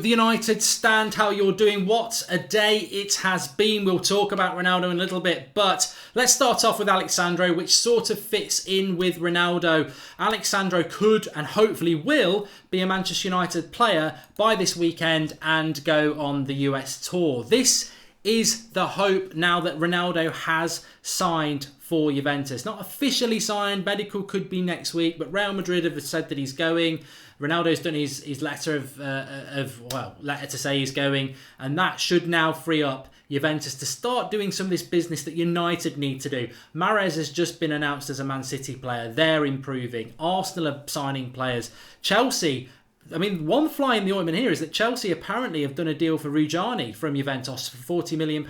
the United stand, how you're doing. What a day it has been. We'll talk about Ronaldo in a little bit, but let's start off with Alex Sandro, which sort of fits in with Ronaldo. Alex Sandro could and hopefully will be a Manchester United player by this weekend and go on the US tour. This is the hope now that Ronaldo has signed for Juventus. Not officially signed, medical could be next week, but Real Madrid have said that he's going. Ronaldo's done his letter letter to say he's going, and that should now free up Juventus to start doing some of this business that United need to do. Mahrez has just been announced as a Man City player. They're improving. Arsenal are signing players. Chelsea, I mean, one fly in the ointment here is that Chelsea apparently have done a deal for Rujani from Juventus for £40 million.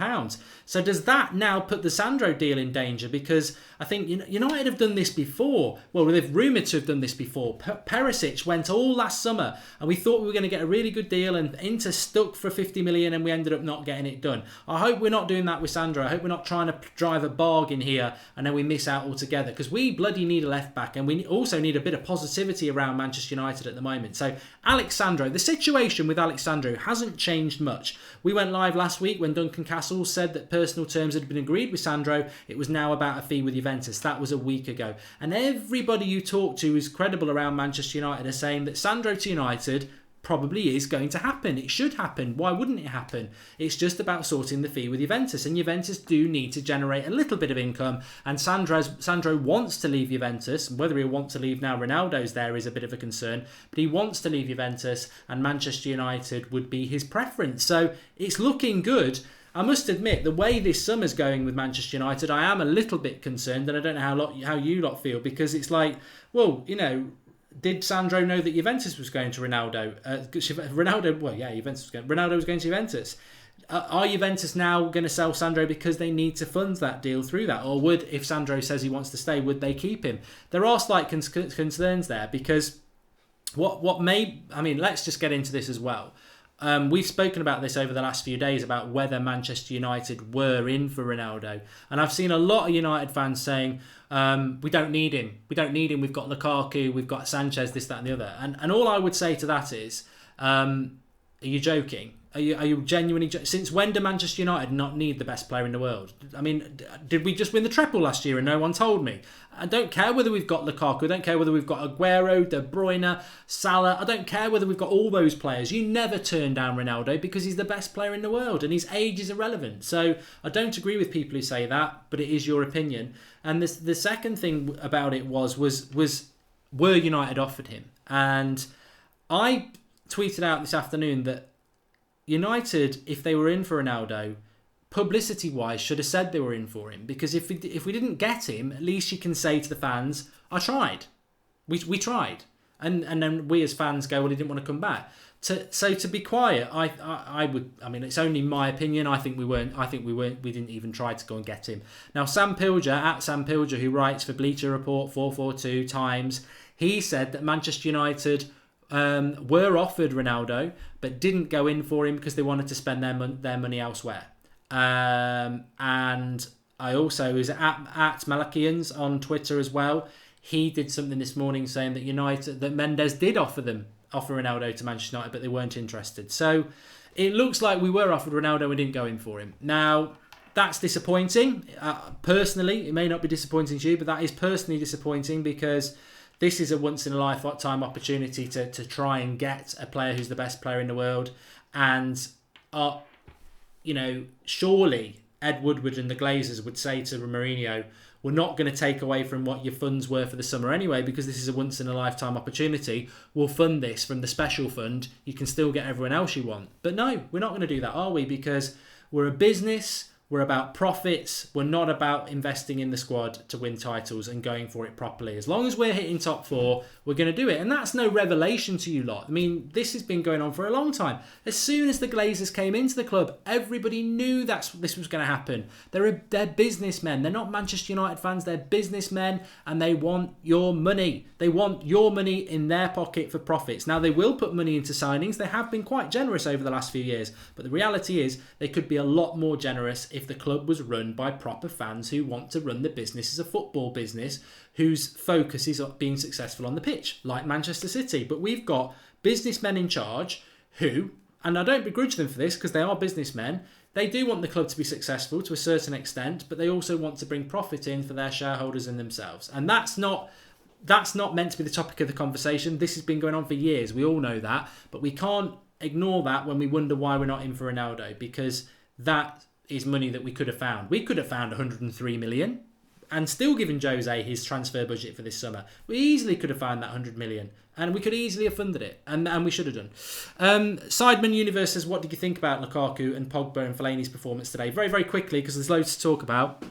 So does that now put the Sandro deal in danger? Because I think United have done this before. Well, they've rumoured to have done this before. Perisic went all last summer and we thought we were going to get a really good deal, and Inter stuck for £50 million and we ended up not getting it done. I hope we're not doing that with Sandro. I hope we're not trying to drive a bargain here and then we miss out altogether, because we bloody need a left back, and we also need a bit of positivity around Manchester United at the moment. So Alex Sandro, the situation with Alex Sandro hasn't changed much. We went live last week when Duncan Castle said that personal terms had been agreed with Sandro. It was now about a fee with Juventus. That was a week ago. And everybody you talk to who's credible around Manchester United are saying that Sandro to United probably is going to happen. It should happen. Why wouldn't it happen? It's just about sorting the fee with Juventus, and Juventus do need to generate a little bit of income, and Sandro wants to leave Juventus. Whether he'll want to leave now Ronaldo's there is a bit of a concern, but he wants to leave Juventus, and Manchester United would be his preference. So it's looking good. I must admit, the way this summer's going with Manchester United, I am a little bit concerned, and I don't know how you lot feel, because it's like, well, did Sandro know that Juventus was going to Ronaldo? Ronaldo was going to Juventus. Are Juventus now going to sell Sandro because they need to fund that deal through that? Or if Sandro says he wants to stay, would they keep him? There are slight concerns there, because let's just get into this as well. We've spoken about this over the last few days about whether Manchester United were in for Ronaldo. And I've seen a lot of United fans saying, we don't need him. We don't need him. We've got Lukaku, we've got Sanchez, this, that and the other. And all I would say to that is, are you joking? Are you genuinely... Since when do Manchester United not need the best player in the world? I mean, did we just win the treble last year and no one told me? I don't care whether we've got Lukaku. I don't care whether we've got Aguero, De Bruyne, Salah. I don't care whether we've got all those players. You never turn down Ronaldo because he's the best player in the world and his age is irrelevant. So I don't agree with people who say that, but it is your opinion. And the second thing about it was were United offered him? And I tweeted out this afternoon that United, if they were in for Ronaldo, publicity-wise, should have said they were in for him. Because if we didn't get him, at least you can say to the fans, I tried. We tried. And then we as fans go, well, he didn't want to come back. So to be quiet, I would... I mean, it's only my opinion. I think we didn't even try to go and get him. Now, Sam Pilger, who writes for Bleacher Report 442 Times, he said that Manchester United were offered Ronaldo, but didn't go in for him because they wanted to spend their money elsewhere. And I also was at Malakians on Twitter as well. He did something this morning saying that Mendes did offer Ronaldo to Manchester United, but they weren't interested. So it looks like we were offered Ronaldo and didn't go in for him. Now, that's disappointing. Personally, it may not be disappointing to you, but that is personally disappointing, because this is a once-in-a-lifetime opportunity to try and get a player who's the best player in the world. And, surely Ed Woodward and the Glazers would say to Mourinho, we're not going to take away from what your funds were for the summer anyway, because this is a once-in-a-lifetime opportunity. We'll fund this from the special fund. You can still get everyone else you want. But no, we're not going to do that, are we? Because we're a business. We're about profits. We're not about investing in the squad to win titles and going for it properly. As long as we're hitting top four, we're going to do it. And that's no revelation to you lot. I mean, this has been going on for a long time. As soon as the Glazers came into the club, everybody knew this was going to happen. They're businessmen. They're not Manchester United fans. They're businessmen, and they want your money. They want your money in their pocket for profits. Now, they will put money into signings. They have been quite generous over the last few years. But the reality is they could be a lot more generous if the club was run by proper fans who want to run the business as a football business, whose focus is on being successful on the pitch, like Manchester City. But we've got businessmen in charge who and I don't begrudge them for this because they are businessmen. They do want the club to be successful to a certain extent, but they also want to bring profit in for their shareholders and themselves. And that's not meant to be the topic of the conversation. This has been going on for years. We all know that, but we can't ignore that when we wonder why we're not in for Ronaldo, because that is money that we could have found. We could have found 103 million and still given Jose his transfer budget for this summer. We easily could have found that 100 million and we could easily have funded it, and we should have done. Sideman Universe says, what did you think about Lukaku and Pogba and Fellaini's performance today? Very, very quickly, because there's loads to talk about.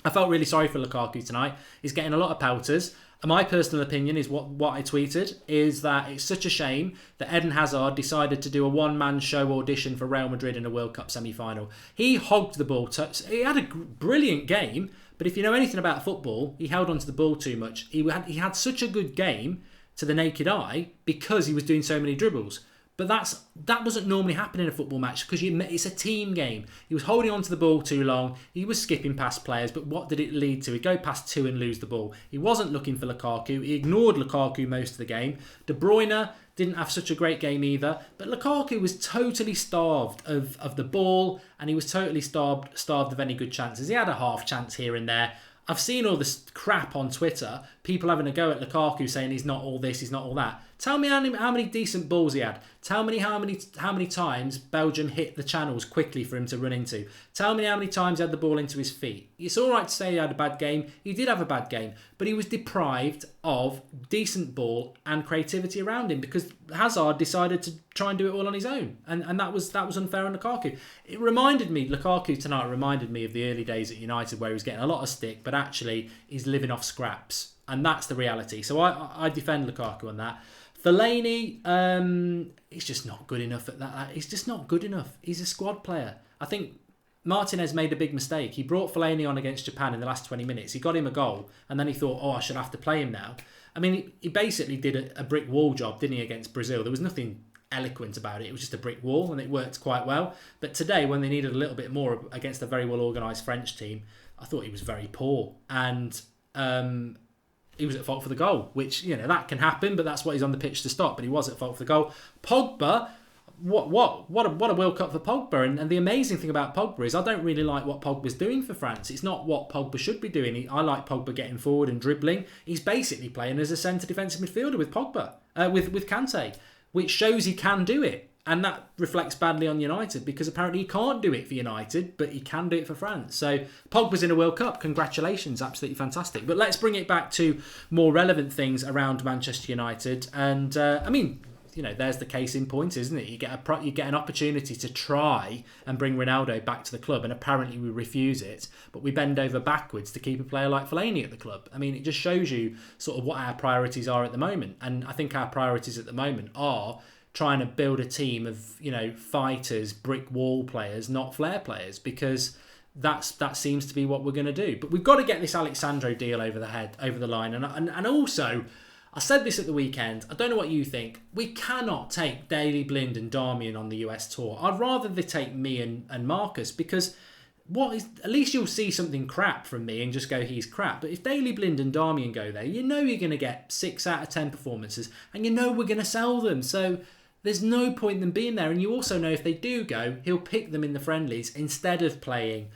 I felt really sorry for Lukaku tonight. He's getting a lot of pelters. And my personal opinion is what I tweeted is that it's such a shame that Eden Hazard decided to do a one-man show audition for Real Madrid in a World Cup semi-final. He hogged the ball. He had a brilliant game, but if you know anything about football, he held onto the ball too much. He had such a good game to the naked eye because he was doing so many dribbles. But that doesn't normally happen in a football match because it's a team game. He was holding onto the ball too long. He was skipping past players. But what did it lead to? He'd go past two and lose the ball. He wasn't looking for Lukaku. He ignored Lukaku most of the game. De Bruyne didn't have such a great game either. But Lukaku was totally starved of the ball, and he was totally starved of any good chances. He had a half chance here and there. I've seen all this crap on Twitter, people having a go at Lukaku saying he's not all this, he's not all that. Tell me how many decent balls he had. Tell me how many times Belgium hit the channels quickly for him to run into. Tell me how many times he had the ball into his feet. It's all right to say he had a bad game. He did have a bad game, but he was deprived of decent ball and creativity around him because Hazard decided to try and do it all on his own, and that was unfair on Lukaku. Lukaku tonight reminded me of the early days at United where he was getting a lot of stick, but actually he's living off scraps, and that's the reality. So I defend Lukaku on that. Fellaini, he's just not good enough at that. He's just not good enough. He's a squad player. I think Martinez made a big mistake. He brought Fellaini on against Japan in the last 20 minutes. He got him a goal, and then he thought, I should have to play him now. I mean, he basically did a brick wall job, didn't he, against Brazil? There was nothing eloquent about it. It was just a brick wall, and it worked quite well. But today, when they needed a little bit more against a very well-organised French team, I thought he was very poor. And he was at fault for the goal, which, that can happen, but that's what he's on the pitch to stop. But he was at fault for the goal. Pogba, what a World Cup for Pogba. And the amazing thing about Pogba is I don't really like what Pogba's doing for France. It's not what Pogba should be doing. I like Pogba getting forward and dribbling. He's basically playing as a centre defensive midfielder with Pogba, with Kante, which shows he can do it. And that reflects badly on United because apparently he can't do it for United, but he can do it for France. So Pogba's in a World Cup. Congratulations. Absolutely fantastic. But let's bring it back to more relevant things around Manchester United. And there's the case in point, isn't it? You get an opportunity to try and bring Ronaldo back to the club, and apparently we refuse it. But we bend over backwards to keep a player like Fellaini at the club. I mean, it just shows you sort of what our priorities are at the moment. And I think our priorities at the moment are trying to build a team of, fighters, brick wall players, not flair players, because that seems to be what we're going to do. But we've got to get this Alex Sandro deal over the line. And also, I said this at the weekend, I don't know what you think, we cannot take Daley Blind and Darmian on the US tour. I'd rather they take me and Marcus, because at least you'll see something crap from me and just go, he's crap. But if Daley Blind and Darmian go there, you're going to get 6 out of 10 performances, and we're going to sell them. So there's no point in them being there. And you also know if they do go, he'll pick them in the friendlies instead of playing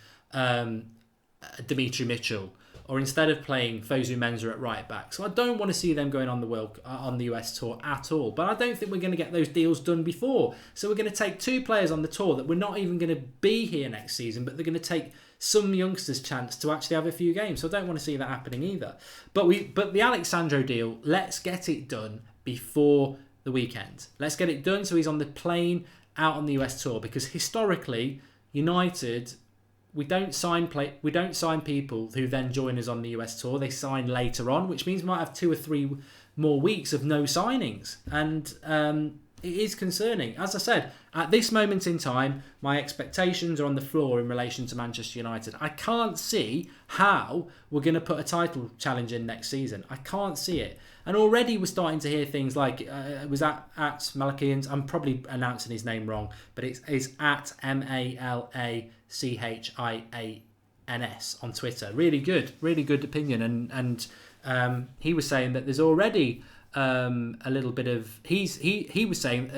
Dimitri Mitchell, or instead of playing Fosu Mensah at right back. So I don't want to see them going on the US tour at all. But I don't think we're going to get those deals done before. So we're going to take 2 players on the tour that we're not even going to be here next season, but they're going to take some youngsters' chance to actually have a few games. So I don't want to see that happening either. But the Alex Sandro deal, let's get it done before the weekend. Let's get it done so he's on the plane out on the US tour, because historically United, we don't sign people who then join us on the US tour. They sign later on, which means we might have 2 or 3 more weeks of no signings, and it is concerning. As I said, at this moment in time, my expectations are on the floor in relation to Manchester United. I can't see how we're going to put a title challenge in next season. I can't see it. And already we're starting to hear things like, it was at Malachians, I'm probably announcing his name wrong, but it's at Malachians on Twitter. Really good opinion. And he was saying that there's already a little bit of he was saying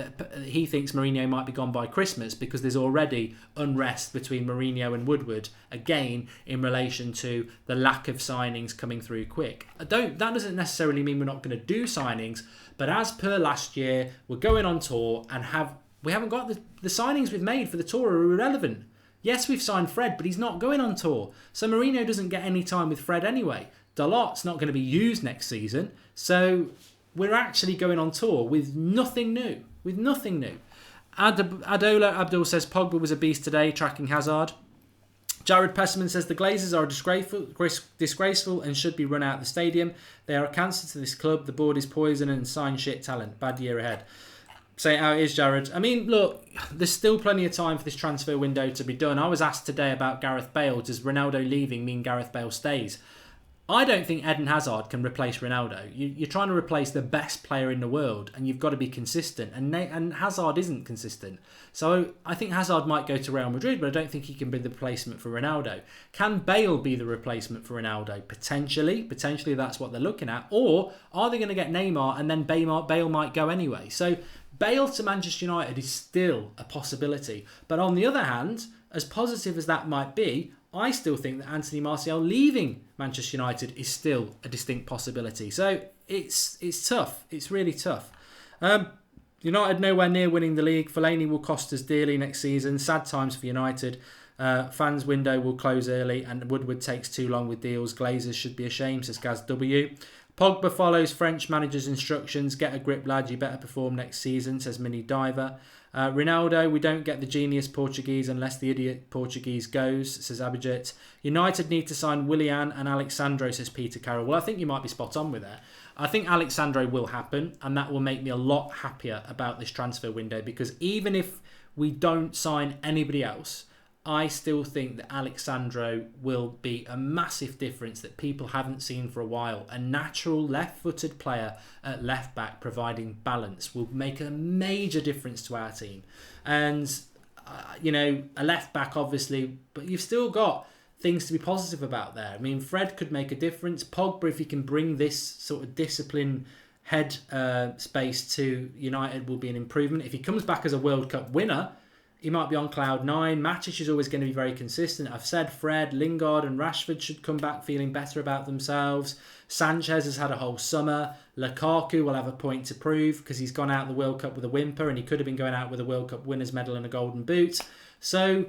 he thinks Mourinho might be gone by Christmas because there's already unrest between Mourinho and Woodward again in relation to the lack of signings coming through quick. That doesn't necessarily mean we're not going to do signings, but as per last year, we're going on tour and we haven't got the signings we've made for the tour are irrelevant. Yes, we've signed Fred, but he's not going on tour, so Mourinho doesn't get any time with Fred anyway. Dalot's not going to be used next season, so we're actually going on tour with nothing new. Adola Abdul says Pogba was a beast today, tracking Hazard. Jared Pesserman says the Glazers are disgraceful and should be run out of the stadium. They are a cancer to this club. The board is poison and sign shit talent. Bad year ahead. Say it how it is, Jared. I mean, look, there's still plenty of time for this transfer window to be done. I was asked today about Gareth Bale. Does Ronaldo leaving mean Gareth Bale stays? I don't think Eden Hazard can replace Ronaldo. You're trying to replace the best player in the world, and you've got to be consistent. And Hazard isn't consistent. So I think Hazard might go to Real Madrid, but I don't think he can be the replacement for Ronaldo. Can Bale be the replacement for Ronaldo? Potentially. Potentially that's what they're looking at. Or are they going to get Neymar and then Bale might go anyway? So Bale to Manchester United is still a possibility. But on the other hand, as positive as that might be, I still think that Anthony Martial leaving Manchester United is still a distinct possibility. So it's tough. It's really tough. United nowhere near winning the league. Fellaini will cost us dearly next season. Sad times for United. Fans window will close early and Woodward takes too long with deals. Glazers should be ashamed, says Gaz W. Pogba follows French manager's instructions. Get a grip, lad. You better perform next season, says Mini Diver. Ronaldo, we don't get the genius Portuguese unless the idiot Portuguese goes, says Abhijit. United need to sign Willian and Alexandro, says Peter Carroll. Well, I think you might be spot on with that. I think Alexandro will happen, and that will make me a lot happier about this transfer window, because even if we don't sign anybody else, I still think that Alexandro will be a massive difference that people haven't seen for a while. A natural left-footed player at left-back providing balance will make a major difference to our team. And, a left-back obviously, but you've still got things to be positive about there. I mean, Fred could make a difference. Pogba, if he can bring this sort of discipline head space to United, will be an improvement. If he comes back as a World Cup winner, he might be on cloud nine. Matic is always going to be very consistent. I've said Fred, Lingard and Rashford should come back feeling better about themselves. Sanchez has had a whole summer. Lukaku will have a point to prove because he's gone out of the World Cup with a whimper, and he could have been going out with a World Cup winners medal and a golden boot. So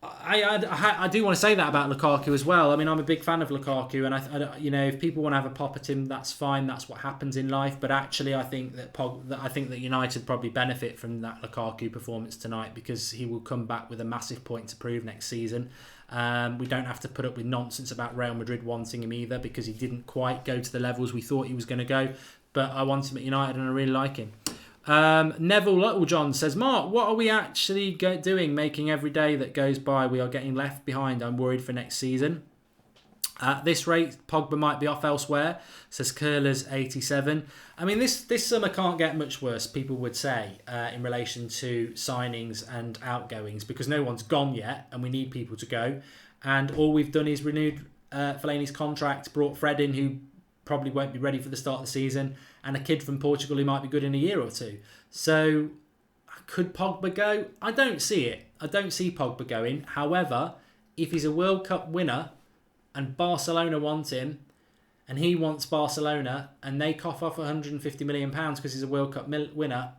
I do want to say that about Lukaku as well. I mean, I'm a big fan of Lukaku, and if people want to have a pop at him, that's fine. That's what happens in life. But actually, I think that United probably benefit from that Lukaku performance tonight, because he will come back with a massive point to prove next season. We don't have to put up with nonsense about Real Madrid wanting him either, because he didn't quite go to the levels we thought he was going to go. But I want him at United, and I really like him. Neville Littlejohn says, Mark, what are we actually doing making every day that goes by? We are getting left behind. I'm worried for next season. At this rate, Pogba might be off elsewhere, says Curlers87. I mean, this summer can't get much worse, people would say, in relation to signings and outgoings, because no one's gone yet and we need people to go. And all we've done is renewed Fellaini's contract, brought Fred in, who probably won't be ready for the start of the season, and a kid from Portugal who might be good in a year or two. So could Pogba go? I don't see it. I don't see Pogba going. However, if he's a World Cup winner and Barcelona want him, and he wants Barcelona, and they cough off £150 million because he's a World Cup winner,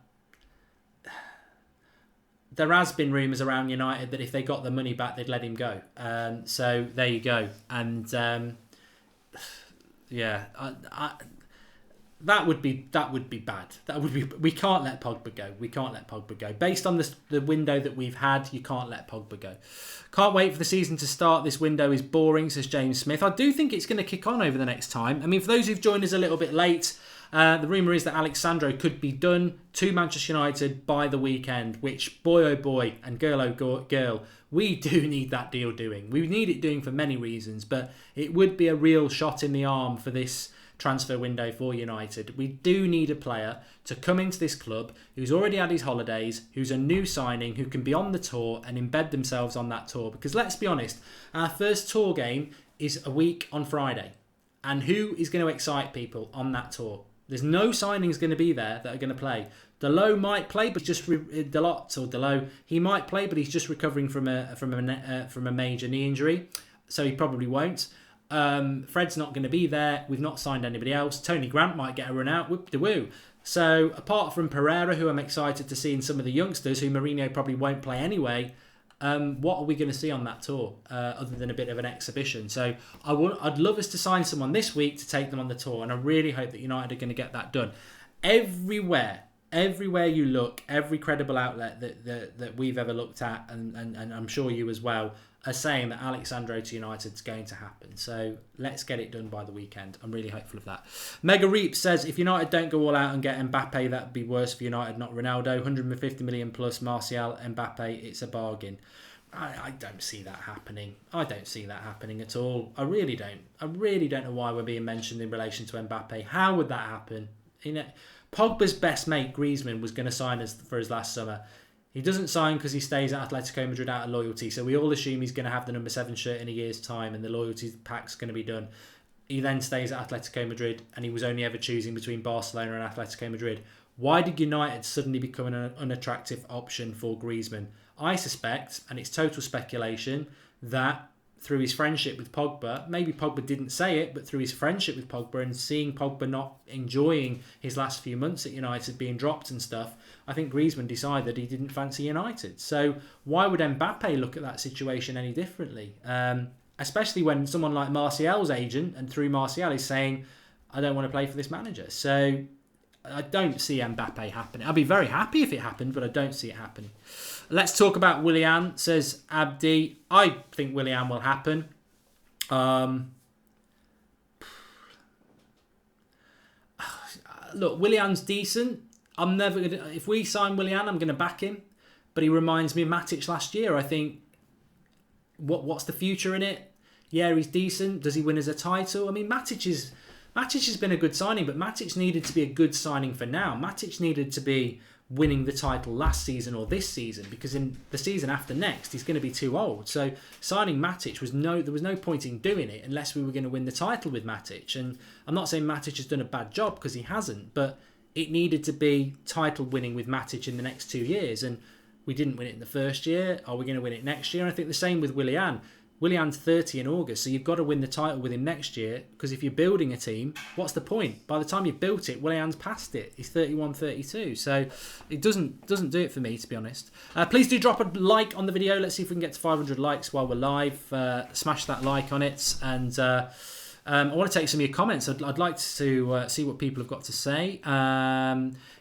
there has been rumours around United that if they got the money back, they'd let him go. So there you go. And that would be bad. We can't let Pogba go. We can't let Pogba go. Based on the window that we've had, you can't let Pogba go. Can't wait for the season to start. This window is boring, says James Smith. I do think it's going to kick on over the next time. I mean, for those who've joined us a little bit late, the rumour is that Alexandro could be done to Manchester United by the weekend, which, boy oh boy, and girl oh girl, we do need that deal doing. We need it doing for many reasons, but it would be a real shot in the arm for this transfer window for United. We do need a player to come into this club who's already had his holidays, who's a new signing, who can be on the tour and embed themselves on that tour. Because let's be honest, our first tour game is a week on Friday. And who is going to excite people on that tour? There's no signings going to be there that are going to play. Delot might play, but Delot, he might play, but he's just recovering from a major knee injury, so he probably won't. Fred's not going to be there. We've not signed anybody else. Tony Grant might get a run out. Whoop-de-woo. So apart from Pereira, who I'm excited to see, and some of the youngsters who Mourinho probably won't play anyway, what are we going to see on that tour other than a bit of an exhibition? So I'd love us to sign someone this week to take them on the tour, and I really hope that United are going to get that done. Everywhere you look, every credible outlet that we've ever looked at, and I'm sure you as well, are saying that Alex Sandro to United is going to happen. So let's get it done by the weekend. I'm really hopeful of that. Mega Reap says, if United don't go all out and get Mbappe, that'd be worse for United, not Ronaldo. 150 million plus Martial, Mbappe, it's a bargain. I don't see that happening. I don't see that happening at all. I really don't. I really don't know why we're being mentioned in relation to Mbappe. How would that happen? Pogba's best mate, Griezmann, was going to sign for his last summer. He doesn't sign because he stays at Atletico Madrid out of loyalty. So we all assume he's going to have the number 7 shirt in a year's time and the loyalty pack's going to be done. He then stays at Atletico Madrid and he was only ever choosing between Barcelona and Atletico Madrid. Why did United suddenly become an unattractive option for Griezmann? I suspect, and it's total speculation, that through his friendship with Pogba, maybe Pogba didn't say it, but through his friendship with Pogba and seeing Pogba not enjoying his last few months at United, being dropped and stuff, I think Griezmann decided he didn't fancy United. So why would Mbappe look at that situation any differently? Especially when someone like Martial's agent, and through Martial, is saying, I don't want to play for this manager. So I don't see Mbappe happening. I'd be very happy if it happened, but I don't see it happening. Let's talk about Willian, says Abdi. I think Willian will happen. Look, Willian's decent. I'm never gonna. If we sign Willian, I'm gonna back him. But he reminds me of Matic last year. I think. What's the future in it? Yeah, he's decent. Does he win as a title? I mean, Matic has been a good signing, but Matic needed to be a good signing for now. Matic needed to be winning the title last season or this season, because in the season after next he's going to be too old. So signing Matic there was no point in doing it unless we were going to win the title with Matic. And I'm not saying Matic has done a bad job, because he hasn't, but it needed to be title winning with Matic in the next 2 years, and we didn't win it in the first year. Are we going to win it next year? And I think the same with Willian. Willian's 30 in August, so you've got to win the title with him next year, because if you're building a team, what's the point? By the time you've built it, Willian's past it. He's 31, 32, so it doesn't do it for me, to be honest. Please do drop a like on the video. Let's see if we can get to 500 likes while we're live. Smash that like on it, and I want to take some of your comments. I'd like to see what people have got to say.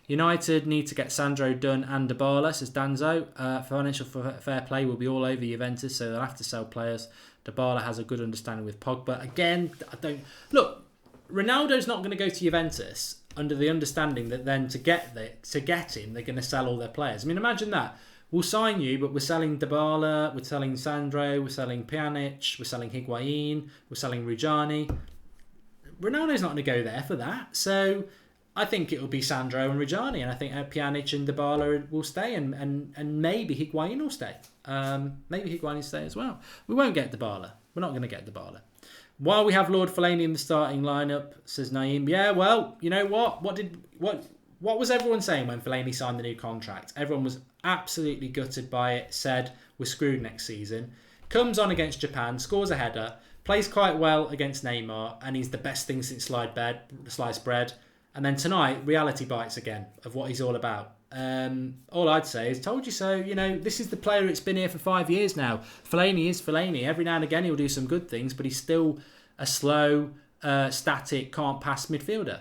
United need to get Sandro done and Dybala, says Danzo. Financial fair play will be all over Juventus, so they'll have to sell players. Dybala has a good understanding with Pogba. Again, I don't... Look, Ronaldo's not going to go to Juventus under the understanding that then to get him, they're going to sell all their players. I mean, imagine that. We'll sign you, but we're selling Dybala, we're selling Sandro, we're selling Pjanic, we're selling Higuain, we're selling Rujani. Ronaldo's not going to go there for that, so... I think it will be Sandro and Rujani, and I think Pjanic and Dybala will stay, and maybe Higuain will stay. Maybe Higuain will stay as well. We won't get Dybala. We're not going to get Dybala. While we have Lord Fellaini in the starting lineup, says Naeem. Yeah, well, you know what? What was everyone saying when Fellaini signed the new contract? Everyone was absolutely gutted by it. Said we're screwed next season. Comes on against Japan, scores a header, plays quite well against Neymar, and he's the best thing since sliced bread. And then tonight, reality bites again of what he's all about. All I'd say is, told you so. You know, this is the player that's been here for 5 years now. Fellaini is Fellaini. Every now and again, he'll do some good things, but he's still a slow, static, can't pass midfielder.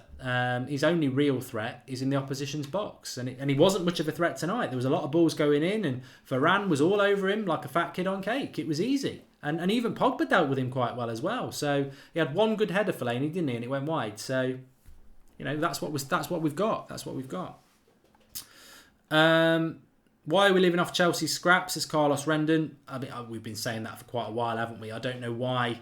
His only real threat is in the opposition's box. And he wasn't much of a threat tonight. There was a lot of balls going in, and Varane was all over him like a fat kid on cake. It was easy. And even Pogba dealt with him quite well as well. So he had one good header, Fellaini, didn't he? And it went wide. So... You know, that's what we've got. That's what we've got. Why are we living off Chelsea's scraps, says Carlos Rendon? I mean, we've been saying that for quite a while, haven't we? I don't know why.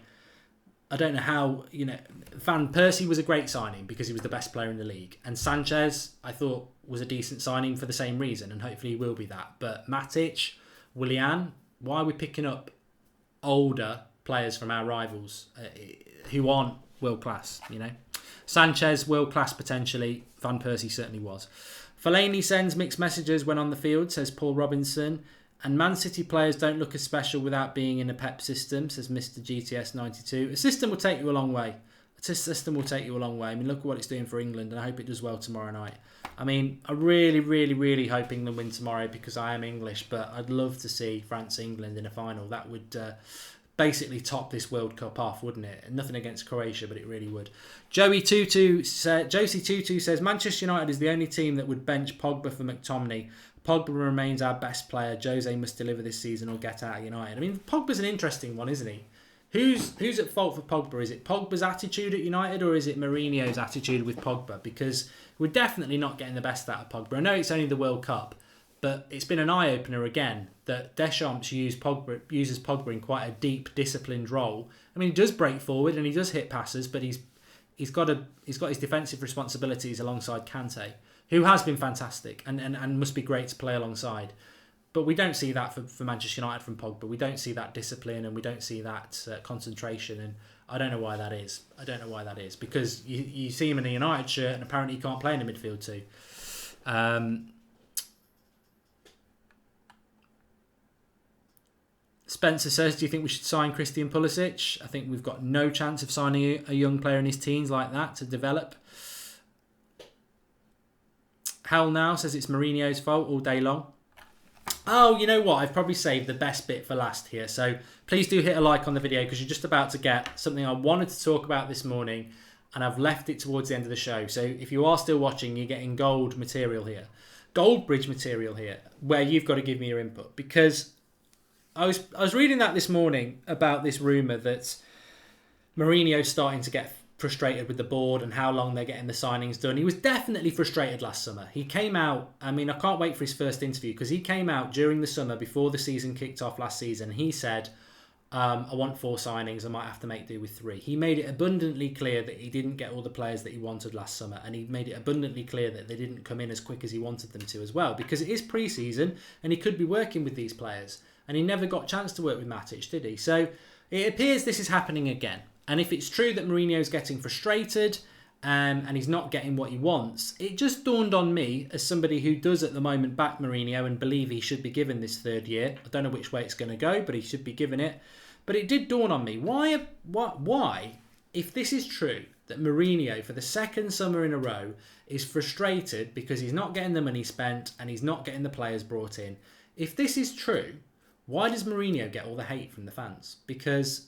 I don't know how, you know, Van Persie was a great signing because he was the best player in the league. And Sanchez, I thought, was a decent signing for the same reason, and hopefully he will be that. But Matic, Willian, why are we picking up older players from our rivals who aren't world class, you know. Sanchez, world class potentially. Van Persie certainly was. Fellaini sends mixed messages when on the field, says Paul Robinson. And Man City players don't look as special without being in a Pep system, says Mr. GTS92. A system will take you a long way. A system will take you a long way. I mean, look at what it's doing for England, and I hope it does well tomorrow night. I mean, I really, really, really hope England win tomorrow because I am English, but I'd love to see France-England in a final. That would basically top this World Cup off, wouldn't it? And nothing against Croatia, but it really would. Josie Tutu says, Manchester United is the only team that would bench Pogba for McTominay. Pogba remains our best player. Jose must deliver this season or get out of United. I mean, Pogba's an interesting one, isn't he? Who's at fault for Pogba? Is it Pogba's attitude at United or is it Mourinho's attitude with Pogba? Because we're definitely not getting the best out of Pogba. I know it's only the World Cup, but it's been an eye-opener again that Deschamps uses Pogba in quite a deep, disciplined role. I mean, he does break forward and he does hit passes, but he's got his defensive responsibilities alongside Kante, who has been fantastic and must be great to play alongside. But we don't see that for Manchester United from Pogba. We don't see that discipline and we don't see that concentration. And I don't know why that is. Because you see him in a United shirt and apparently he can't play in the midfield too. Spencer says, do you think we should sign Christian Pulisic? I think we've got no chance of signing a young player in his teens like that to develop. Hell Now says it's Mourinho's fault all day long. Oh, you know what? I've probably saved the best bit for last here. So please do hit a like on the video because you're just about to get something I wanted to talk about this morning and I've left it towards the end of the show. So if you are still watching, you're getting gold material here. Gold bridge material here where you've got to give me your input because I was reading that this morning about this rumour that Mourinho's starting to get frustrated with the board and how long they're getting the signings done. He was definitely frustrated last summer. He came out, I mean, I can't wait for his first interview because he came out during the summer before the season kicked off last season. He said, I want 4 signings. I might have to make do with 3. He made it abundantly clear that he didn't get all the players that he wanted last summer and he made it abundantly clear that they didn't come in as quick as he wanted them to as well because it is pre-season and he could be working with these players and he never got a chance to work with Matic, did he? So it appears this is happening again. And if it's true that Mourinho's getting frustrated and he's not getting what he wants, it just dawned on me as somebody who does at the moment back Mourinho and believe he should be given this 3rd year. I don't know which way it's going to go, but he should be given it. But it did dawn on me. Why, if this is true, that Mourinho for the 2nd summer in a row is frustrated because he's not getting the money spent and he's not getting the players brought in. If this is true, why does Mourinho get all the hate from the fans? Because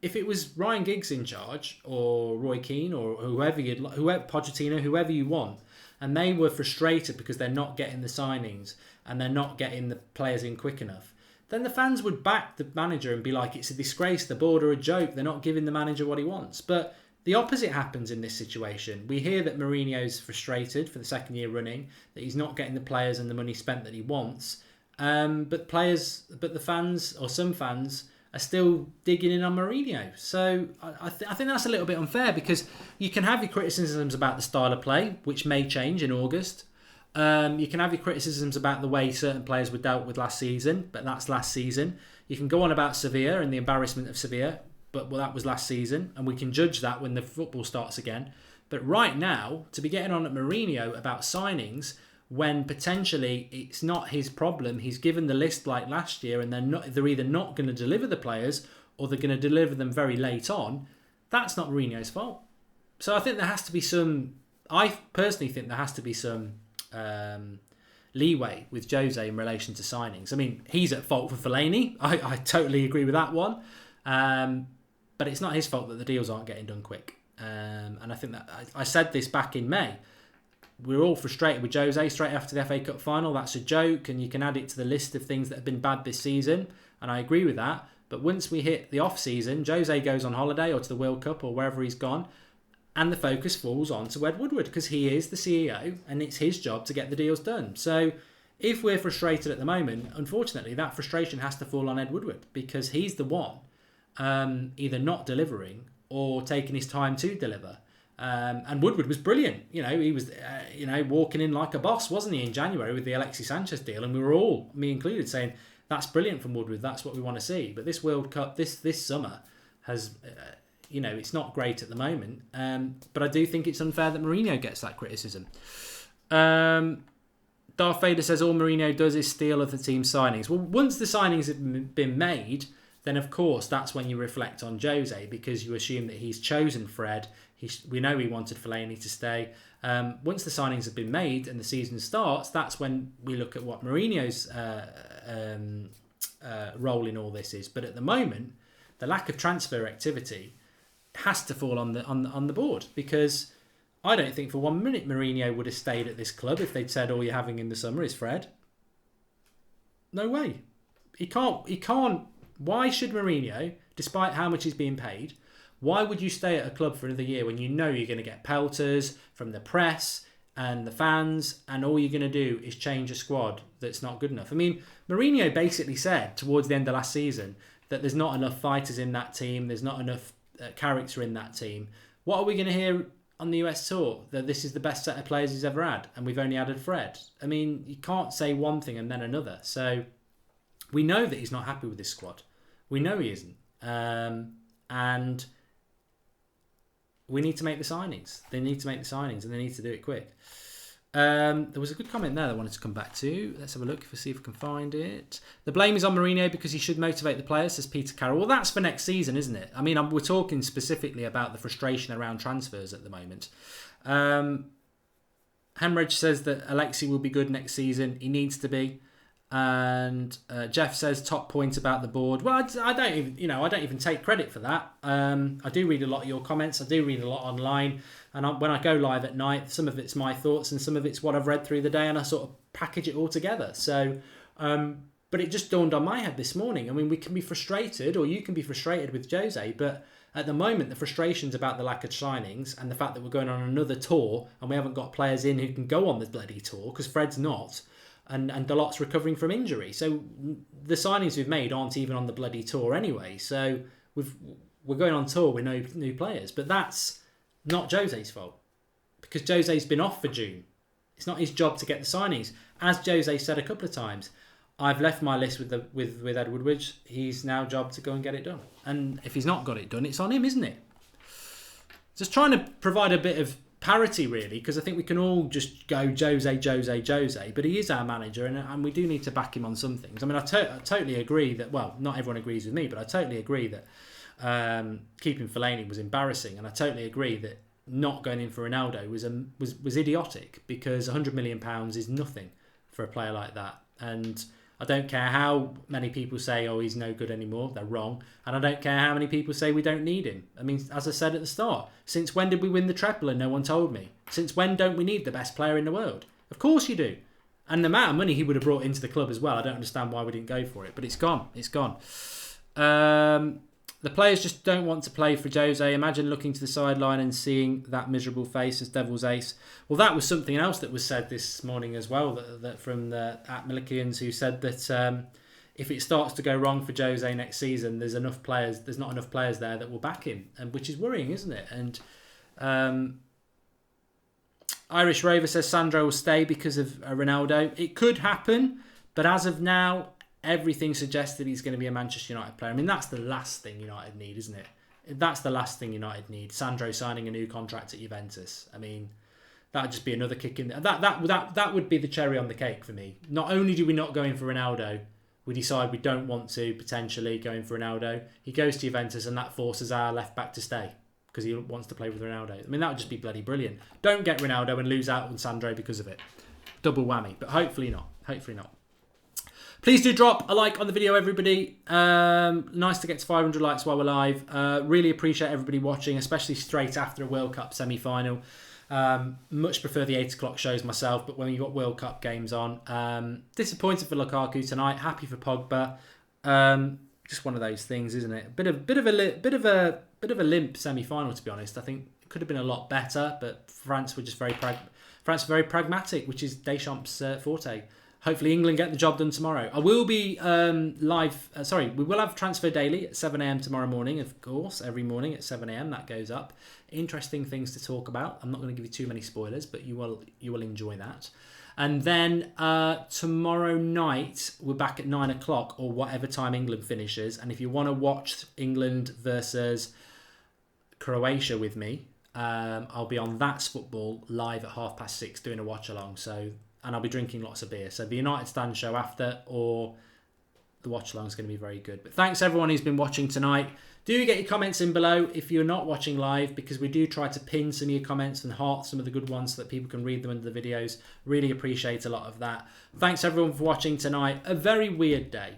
if it was Ryan Giggs in charge, or Roy Keane, or whoever Pochettino, whoever you want, and they were frustrated because they're not getting the signings and they're not getting the players in quick enough, then the fans would back the manager and be like, it's a disgrace, the board are a joke, they're not giving the manager what he wants. But the opposite happens in this situation. We hear that Mourinho's frustrated for the 2nd year running, that he's not getting the players and the money spent that he wants, but the fans, or some fans, are still digging in on Mourinho. So I think that's a little bit unfair because you can have your criticisms about the style of play, which may change in August. You can have your criticisms about the way certain players were dealt with last season, but that's last season. You can go on about Sevilla and the embarrassment of Sevilla, but that was last season, and we can judge that when the football starts again. But right now, to be getting on at Mourinho about signings when potentially it's not his problem. He's given the list like last year and they're either not going to deliver the players or they're going to deliver them very late on. That's not Mourinho's fault. So I think there has to be I personally think there has to be some leeway with Jose in relation to signings. I mean, he's at fault for Fellaini. I totally agree with that one. But it's not his fault that the deals aren't getting done quick. And I think that I said this back in May. We're all frustrated with Jose straight after the FA Cup final. That's a joke, and you can add it to the list of things that have been bad this season, and I agree with that. But once we hit the off-season, Jose goes on holiday or to the World Cup or wherever he's gone, and the focus falls on to Ed Woodward because he is the CEO, and it's his job to get the deals done. So if we're frustrated at the moment, unfortunately, that frustration has to fall on Ed Woodward because he's the one either not delivering or taking his time to deliver. And Woodward was brilliant. He was, walking in like a boss, wasn't he, in January with the Alexis Sanchez deal? And we were all, me included, saying that's brilliant from Woodward. That's what we want to see. But this World Cup, this summer has, it's not great at the moment. But I do think it's unfair that Mourinho gets that criticism. Darth Vader says all Mourinho does is steal other team signings. Well, once the signings have been made, then of course that's when you reflect on Jose, because you assume that he's chosen Fred. We know he wanted Fellaini to stay. Once the signings have been made and the season starts, that's when we look at what Mourinho's role in all this is. But at the moment, the lack of transfer activity has to fall on the board, because I don't think for 1 minute Mourinho would have stayed at this club if they'd said all you're having in the summer is Fred. No way. He can't. Why should Mourinho, despite how much he's being paid, why would you stay at a club for another year when you know you're going to get pelters from the press and the fans, and all you're going to do is change a squad that's not good enough? I mean, Mourinho basically said towards the end of last season that there's not enough fighters in that team, there's not enough character in that team. What are we going to hear on the US tour? That this is the best set of players he's ever had, and we've only added Fred. I mean, you can't say one thing and then another. So we know that he's not happy with this squad. We know he isn't. And we need to make the signings. They need to make the signings, and they need to do it quick. There was a good comment there that I wanted to come back to. Let's have a look, see if we can find it. The blame is on Mourinho because he should motivate the players, says Peter Carroll. Well, that's for next season, isn't it? I mean, we're talking specifically about the frustration around transfers at the moment. Hemorrhage says that Alexi will be good next season. He needs to be. And Jeff says top point about the board. Well, I don't even take credit for that. I do read a lot of your comments. I do read a lot online, and when I go live at night, some of it's my thoughts and some of it's what I've read through the day, and I sort of package it all together. So, but it just dawned on my head this morning. I mean, we can be frustrated, or you can be frustrated with Jose, but at the moment, the frustration's about the lack of signings and the fact that we're going on another tour and we haven't got players in who can go on the bloody tour because Fred's not. And Dalot's recovering from injury. So the signings we've made aren't even on the bloody tour anyway. So we're going on tour with no new players. But that's not Jose's fault, because Jose's been off for June. It's not his job to get the signings. As Jose said a couple of times, I've left my list with Ed Woodward. He's now job to go and get it done. And if he's not got it done, it's on him, isn't it? Just trying to provide a bit of parity, really, because I think we can all just go Jose, but he is our manager, and we do need to back him on some things. I mean, I totally agree that, well, not everyone agrees with me, but I totally agree that keeping Fellaini was embarrassing, and I totally agree that not going in for Ronaldo was idiotic, because £100 million is nothing for a player like that. And I don't care how many people say, oh, he's no good anymore. They're wrong. And I don't care how many people say we don't need him. I mean, as I said at the start, since when did we win the treble and no one told me? Since when don't we need the best player in the world? Of course you do. And the amount of money he would have brought into the club as well, I don't understand why we didn't go for it. But it's gone. It's gone. The players just don't want to play for Jose. Imagine looking to the sideline and seeing that miserable face as Devil's Ace. Well, that was something else that was said this morning as well, that from the at Millikians, who said that if it starts to go wrong for Jose next season, there's not enough players there that will back him, and which is worrying, isn't it? And Irish Rover says Sandro will stay because of Ronaldo. It could happen, but as of now, everything suggests that he's going to be a Manchester United player. I mean, that's the last thing United need, isn't it? That's the last thing United need. Sandro signing a new contract at Juventus. I mean, that'd just be another kick in. That would be the cherry on the cake for me. Not only do we not go in for Ronaldo, we decide we don't want to potentially go in for Ronaldo. He goes to Juventus, and that forces our left back to stay because he wants to play with Ronaldo. I mean, that would just be bloody brilliant. Don't get Ronaldo and lose out on Sandro because of it. Double whammy. But hopefully not. Hopefully not. Please do drop a like on the video, everybody. Nice to get to 500 likes while we're live. Really appreciate everybody watching, especially straight after a World Cup semi-final. Much prefer the 8 o'clock shows myself, but when you've got World Cup games on. Disappointed for Lukaku tonight. Happy for Pogba. Just one of those things, isn't it? Bit of a limp semi-final, to be honest. I think it could have been a lot better, but France were just very pragmatic, which is Deschamps' forte. Hopefully England get the job done tomorrow. I will be live. We will have Transfer Daily at 7 a.m. tomorrow morning, of course. Every morning at 7 a.m. that goes up. Interesting things to talk about. I'm not going to give you too many spoilers, but you will enjoy that. And then tomorrow night we're back at 9 o'clock or whatever time England finishes. And if you want to watch England versus Croatia with me. I'll be on That's Football live at 6:30 doing a watch along. So, and I'll be drinking lots of beer. So the United Stand show after, or the watch along is going to be very good. But thanks everyone who's been watching tonight. Do get your comments in below if you're not watching live, because we do try to pin some of your comments and heart some of the good ones so that people can read them under the videos. Really appreciate a lot of that. Thanks everyone for watching tonight. A very weird day,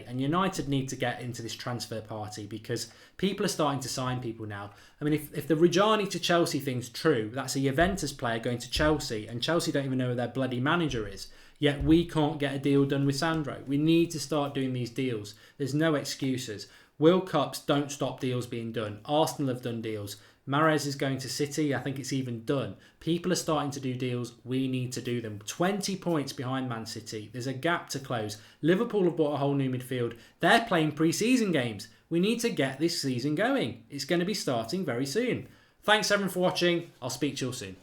and United need to get into this transfer party because people are starting to sign people now. I mean, if the Rajani to Chelsea thing's true, that's a Juventus player going to Chelsea, and Chelsea don't even know who their bloody manager is. Yet we can't get a deal done with Sandro. We need to start doing these deals. There's no excuses. World Cups don't stop deals being done. Arsenal have done deals. Mahrez is going to City. I think it's even done. People are starting to do deals. We need to do them. 20 points behind Man City. There's a gap to close. Liverpool have bought a whole new midfield. They're playing pre-season games. We need to get this season going. It's going to be starting very soon. Thanks everyone for watching. I'll speak to you all soon.